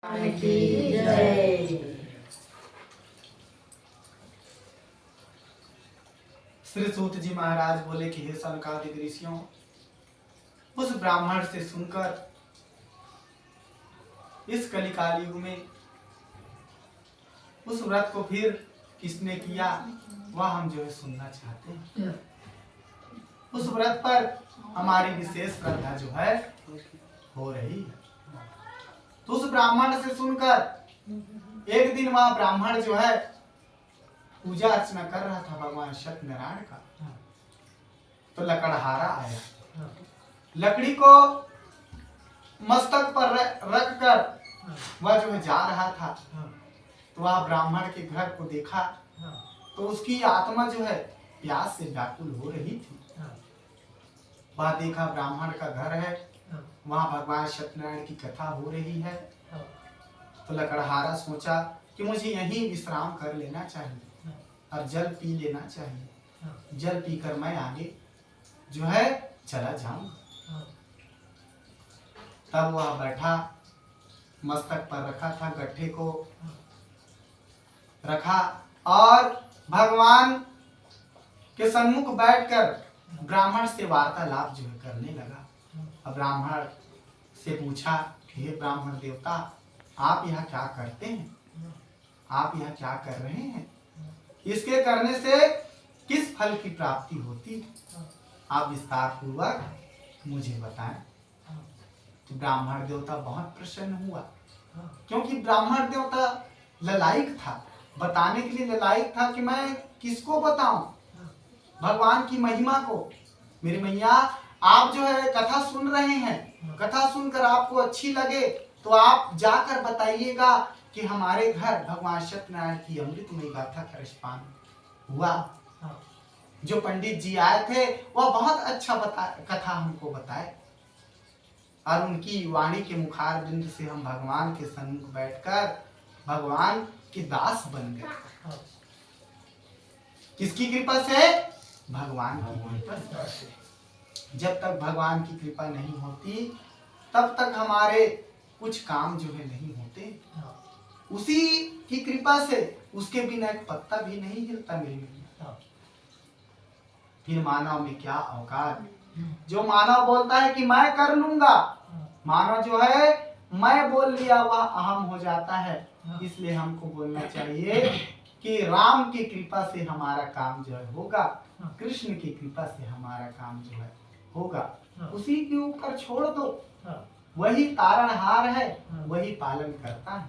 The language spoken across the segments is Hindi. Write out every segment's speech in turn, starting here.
की जय। श्री सूत जी महाराज बोले कि हे सनकादिक ऋषियों, उस ब्राह्मण से सुनकर इस कलिकाल युग में उस व्रत को फिर किसने किया वह हम जो है सुनना चाहते हैं। उस व्रत पर हमारी विशेष श्रद्धा जो है हो रही है। तो उस ब्राह्मण से सुनकर एक दिन वह ब्राह्मण जो है पूजा अर्चना कर रहा था भगवान सत्यनारायण का, तो लकड़हारा आया। लकड़ी को मस्तक पर रख कर वह जो है जा रहा था, तो वह ब्राह्मण के घर को देखा तो उसकी आत्मा जो है प्यास से व्याकुल हो रही थी। वह देखा ब्राह्मण का घर है, वहां भगवान सत्यनारायण की कथा हो रही है। तो लकड़हारा सोचा कि मुझे यहीं विश्राम कर लेना चाहिए और जल पी लेना चाहिए। जल पीकर मैं आगे जो है चला जाऊंगा। तब वह बैठा, मस्तक पर रखा था, गट्ठे को रखा और भगवान के सन्मुख बैठकर ब्राह्मण से वार्तालाप जो है करने लगा। अब ब्राह्मण से पूछा, हे ब्राह्मण देवता, आप यहाँ क्या करते हैं? आप यहाँ क्या कर रहे हैं? इसके करने से किस फल की प्राप्ति होती? आप विस्तार पूर्वक मुझे बताएं। तो ब्राह्मण देवता बहुत प्रसन्न हुआ, क्योंकि ब्राह्मण देवता ललायक था, बताने के लिए ललायक था कि मैं किसको बताऊं भगवान की महिमा को। मेरी मैया, आप जो है कथा सुन रहे हैं, कथा सुनकर आपको अच्छी लगे तो आप जाकर बताइएगा कि हमारे घर भगवान सत्यनारायण की अमृतमयी गाथा का रसपान हुआ। जो पंडित जी आए थे वह बहुत अच्छा कथा हमको बताए और उनकी वाणी के मुखार बिंद से हम भगवान के सन्मुख बैठकर भगवान के दास बन गए। किसकी कृपा से? भगवान की कृपा से। जब तक भगवान की कृपा नहीं होती तब तक हमारे कुछ काम जो है नहीं होते। उसी की कृपा से उसके बिना एक पत्ता भी नहीं हिलता मेरी मैया। फिर मानव में क्या औकात? जो मानव बोलता है कि मैं कर लूंगा, मानव जो है मैं बोल लिया वह अहम हो जाता है। इसलिए हमको बोलना चाहिए कि राम की कृपा से हमारा काम जो है होगा, कृष्ण की कृपा से हमारा काम जो है होगा। उसी के ऊपर छोड़ दो, वही तारणहार है, वही पालन करता है।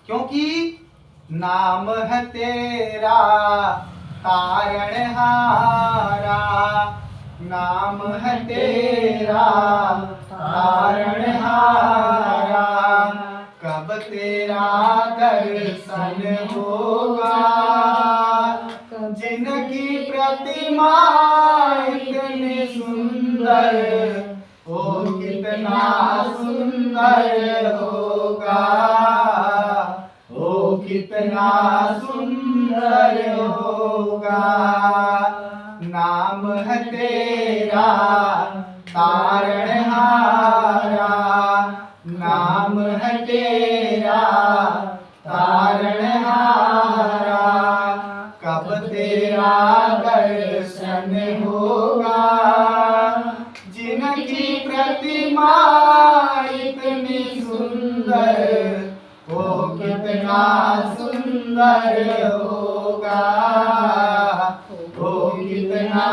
क्योंकि नाम है तेरा तारणहारा, नाम है तेरा तारणहारा, कब तेरा दर्शन होगा, जिनकी प्रतिमा इतनी सुंदर, ओ कितना सुंदर होगा, ओ कितना सुंदर होगा। नाम है तेरा तारणहारा, नाम है तेरा तारणहारा, कब तेरा दर्शन होगा, जिनकी प्रतिमा इतनी सुंदर, वो कितना सुंदर होगा, वो कितना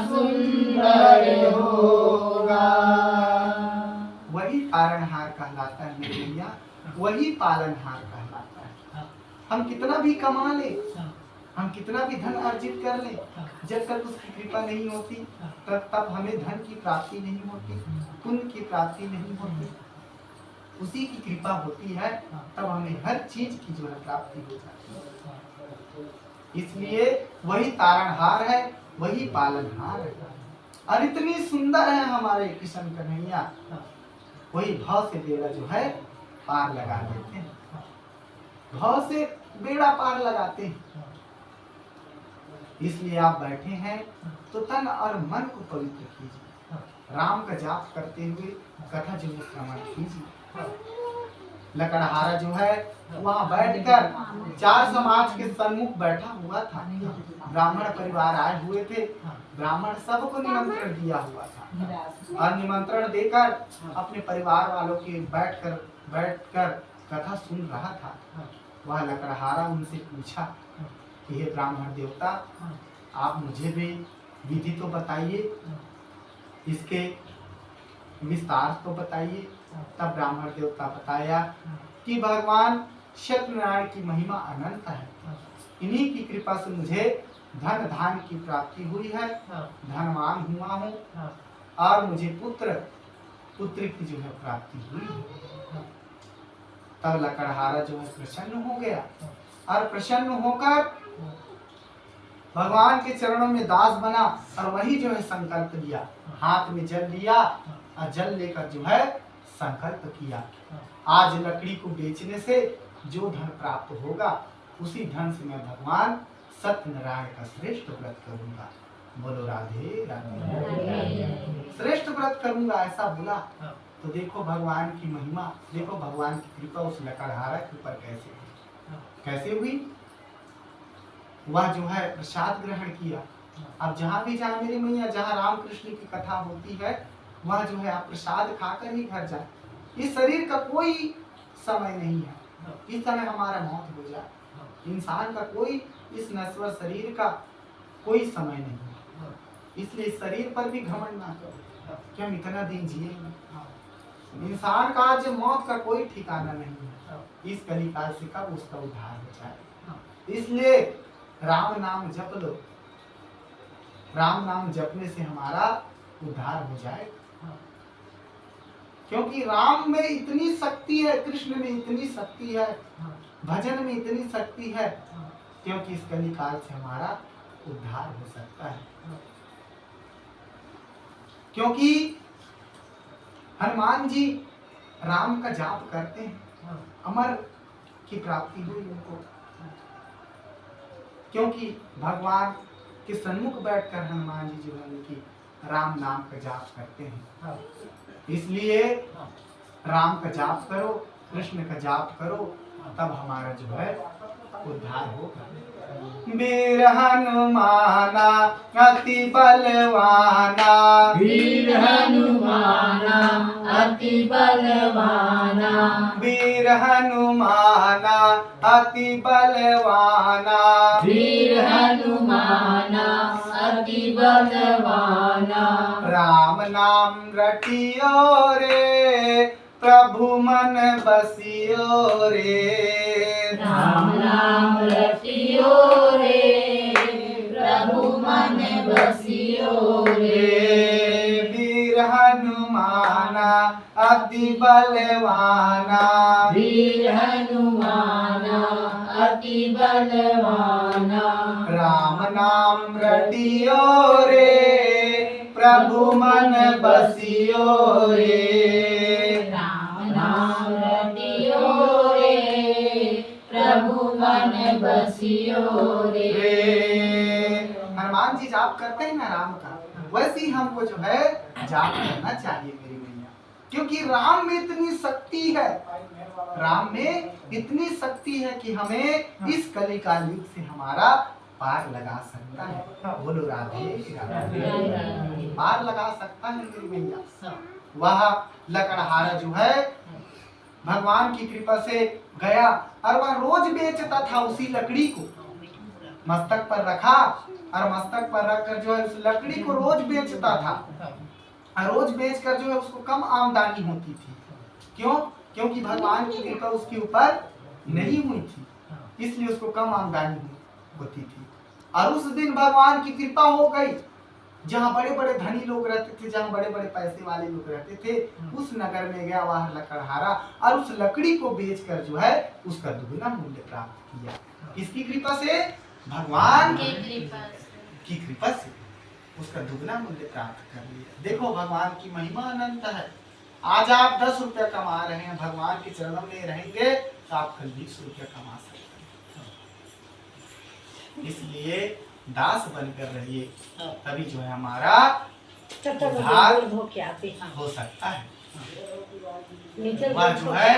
सुंदर होगा। वही तारणहार कहलाता है मेरी मैया, वही पालनहार कहलाता है। हम कितना भी कमा ले, हम कितना भी धन अर्जित कर ले, जब तक उसकी कृपा नहीं होती तब हमें धन की प्राप्ति नहीं होती, पुण्य की प्राप्ति नहीं होती। उसी की कृपा होती है तब हमें हर चीज की जो है प्राप्ति हो जाती है। इसलिए वही तारणहार है, वही पालनहार है। और इतनी सुंदर है हमारे किशन कन्हैया, वही भाव से बेड़ा जो है पार लगा देते हैं, भाव से बेड़ा पार लगाते हैं। इसलिए आप बैठे हैं तो तन और मन को पवित्र कीजिए, राम का जाप करते हुए कथा जो श्रवण कीजिए। लकड़हारा जो है वहाँ बैठकर 4 समाज के सम्मुख बैठा हुआ था। ब्राह्मण परिवार आए हुए थे, ब्राह्मण सबको निमंत्रण दिया हुआ था और निमंत्रण देकर अपने परिवार वालों के बैठकर कथा सुन रहा था। वह लकड़हारा उनसे पूछा कि हे ब्राह्मण देवता, आप मुझे भी विधि तो बताइए, इसके विस्तार तो बताइए। तब ब्राह्मण देवता बताया कि भगवान सत्यनारायण की महिमा अनंत है, इन्हीं की कृपा से मुझे धन धान की प्राप्ति हुई है, धनवान हुआ हूँ और मुझे पुत्र की जो है प्राप्ति हुई है। तब लकड़हारा जो है प्रसन्न हो गया और प्रसन्न होकर भगवान के चरणों में दास बना और वही जो है संकल्प लिया, हाथ में जल लिया और जल लेकर जो है संकल्प किया, आज लकड़ी को बेचने से जो धन प्राप्त होगा उसी धन से मैं भगवान सत्यनारायण का श्रेष्ठ व्रत करूंगा। बोलो राधे राधे। श्रेष्ठ व्रत करूंगा ऐसा बोला। तो देखो भगवान की महिमा, देखो भगवान की कृपा उस लकड़हारा के ऊपर कैसे हुई। वह जो है प्रसाद ग्रहण किया। अब जहाँ भी जाए मेरी मैया, जहाँ राम कृष्ण की कथा होती है वह जो है आप प्रसाद खाकर ही घर जाए। इस शरीर का कोई समय नहीं है, इस समय हमारा मौत हो जाए। इंसान का कोई, इस नश्वर शरीर का कोई समय नहीं है, इसलिए इस शरीर पर भी घमंड ना करो कि हम इतना दिन जिएंगे। इंसान का आज मौत का कोई ठिकाना नहीं है, इस कलिकाल से कब उसका उद्धार हो जाए। इसलिए राम नाम जप लो, राम नाम जपने से हमारा उद्धार हो जाए, क्योंकि राम में इतनी शक्ति है, कृष्ण में इतनी शक्ति है, भजन में इतनी शक्ति है, क्योंकि इस कलिकाल से हमारा उद्धार हो सकता है। क्योंकि हनुमान जी राम का जाप करते हैं, अमर की प्राप्ति हुई उनको, क्योंकि भगवान के सन्मुख बैठकर हनुमान जी जो है उनकी राम नाम का जाप करते हैं। इसलिए राम का जाप करो, कृष्ण का जाप करो, तब हमारा जो है उद्धार होगा। वीर हनुमाना अति बलवाना, वीर हनुमाना अति बलवाना, वीर हनुमाना अति बलवाना, वीर हनुमाना अति बलवाना। राम नाम रटियो रे प्रभु मन बसियो रे, राम नाम रटियो रे प्रभु मन बसियो रे। वीर हनुमाना अति बलवाना, वीर हनुमाना अति बलवाना। राम नाम रटियो रे प्रभु मन बसियो रे, राम नाम रटियो रे प्रभु मन बसियो रे। हनुमान जी जाप करते हैं ना राम का, वैसे ही हमको जो है जाप करना चाहिए मेरी मैया, क्योंकि राम में इतनी शक्ति है, राम में इतनी शक्ति है कि हमें इस कलिकाल युग से हमारा पार लगा सकता है। बोलो राधे राधे। पार लगा सकता है मेरी मैया। वह लकड़हारा जो है भगवान की कृपा से गया और वह रोज बेचता था उसी लकड़ी को, मस्तक पर रखा और मस्तक पर रखकर जो है उस लकड़ी को रोज बेचता था और रोज बेचकर जो है उसको कम आमदनी होती थी। क्यों? क्योंकि भगवान की कृपा उसके ऊपर नहीं हुई थी, इसलिए उसको कम आमदनी होती थी। और उस दिन भगवान की कृपा हो गई, जहाँ बड़े बड़े धनी लोग रहते थे, जहाँ बड़े बड़े पैसे वाले लोग रहते थे, उस नगर में गया वह लकड़हारा और उस लकड़ी को बेचकर जो है उसका दुगना मूल्य प्राप्त किया। किसकी कृपा से? भगवान की कृपा से उसका दुगना मूल्य प्राप्त कर लिया। देखो भगवान की महिमा अनंत है। आज आप 10 रुपया कमा रहे हैं, भगवान के चरणों में रहेंगे तो आप कल 20 रुपया कमा सकते हैं। इसलिए दास बनकर रहिए, तभी जो है हमारा उद्धार हो सकता है। वह जो है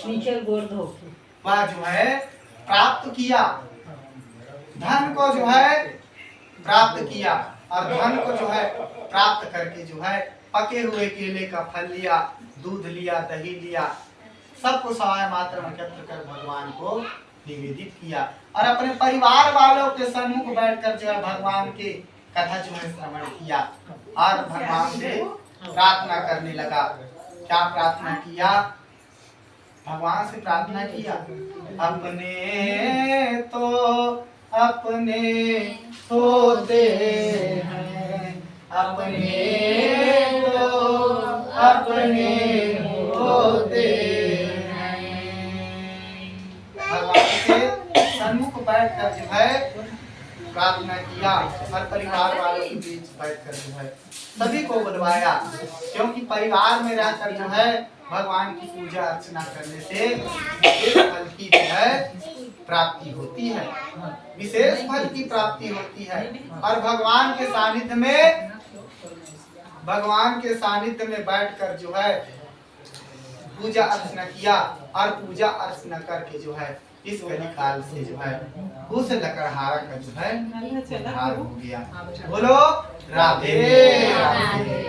नीचे गोर धो के। वह जो है प्राप्त किया, धन को जो है प्राप्त किया, और धन को जो है प्राप्त करके जो है पके हुए केले का फल लिया, दूध लिया, दही लिया, सबको सवाय मात्र में एकत्र कर भगवान को निवेदित किया, और अपने परिवार वालों के सम्मुख बैठकर जो है भगवान के कथा जो है श्रवण किया, और भगवान से प्रार्थना करने लगा। क्या प्रार्थना किया? भगवान से प्रार्थना किया, अपने तो अपने होते हैं, अपने तो अपने होते हैं। भगवान के सन्मुख बैठकर जो है प्रार्थना किया, और परिवार वालों के बीच बैठकर जो है सभी को बुलवाया, क्योंकि परिवार में रहकर जो है भगवान की पूजा अर्चना करने से विशेष फल की जो है प्राप्ति होती है, विशेष फल की प्राप्ति होती है। और भगवान के सानिध्य में बैठकर जो है पूजा अर्चना किया, और पूजा अर्चना करके जो है इस कली काल से जो है उस लकड़हारा का जो है उद्धार हो गया। बोलो राधे राधे।